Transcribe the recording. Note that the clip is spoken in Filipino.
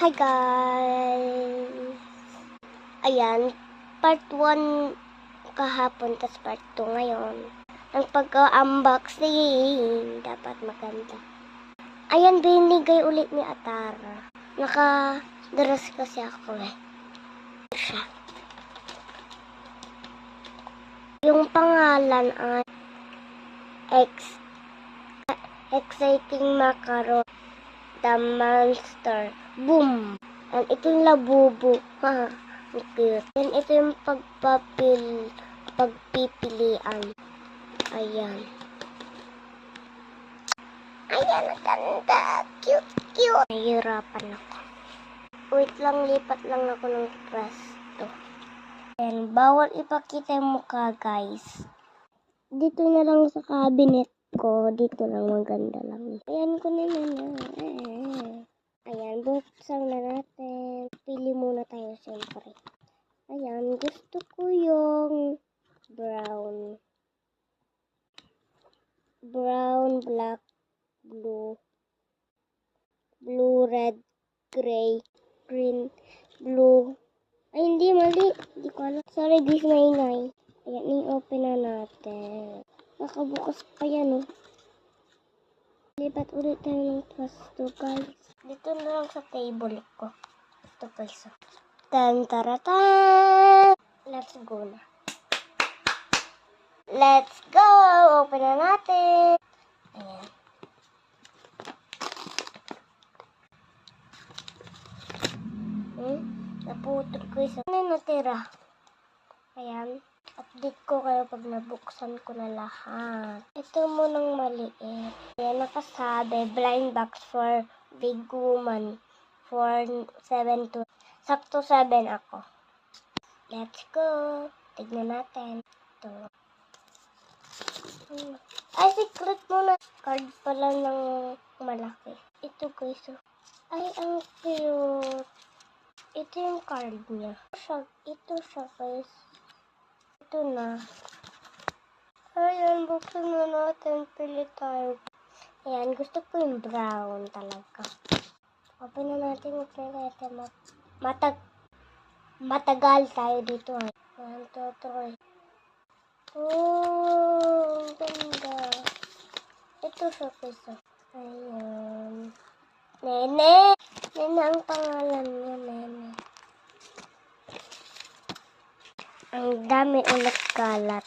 Hi guys! Ayan, part 1 kahapon, tas part 2 ngayon. Ang pag-unboxing, dapat maganda. Ayan, binigay ulit ni Atara. Naka-dress kasi ako siya. Yung pangalan ay Exciting Macaron, the Monster. Boom! And ito yung labubo. Ha, ang cute. And ito yung pagpipilian. Ayan. Ayan, ang ganda. Cute, cute. Nahihirapan ako. Wait lang, lipat lang ako ng pwesto. And bawal ipakita yung mukha, guys. Dito na lang sa cabinet ko. Dito lang, maganda lang. Ayan ko na naman. Ayan, buksan na natin. Pili muna tayo, siyempre. Ayan, gusto ko yung brown. Brown, black, blue. Blue, red, gray, green, blue. Ay, hindi, mali. Hindi ko alam. Sorry, guys, maingay. Ayan, i-open na natin. Nakabukas pa yan, oh. Lipat ulit tayo ng pwesto, guys. Dito na lang sa table ko. Ito, guys. Tan-taratan! Let's go na. Let's go! Open na natin. Ayan. Naputol ko isa. Ano natira? Ayan. Update ko kayo pag nabuksan ko na lahat. Ito munang maliit. Ayan, nakasabi. Blind box for big woman. For 7 to... Sakto 7 ako. Let's go. Tignan natin. Ito. Ay, secret muna. Card pala ng malaki. Ito, guys. Ay, ang cute. Ito yung card niya. Ito siya, guys. Ito na. Ayan, buksan na natin. Pili tayo. Ayan, gusto ko yung brown talaga. Open na natin. Matagal tayo dito. 1, 2, 3. Oh, ganda. Ito siya, guys. Ayan. Nene! Nene ang pangalan niya, Nene. Ang dami ulit kalat.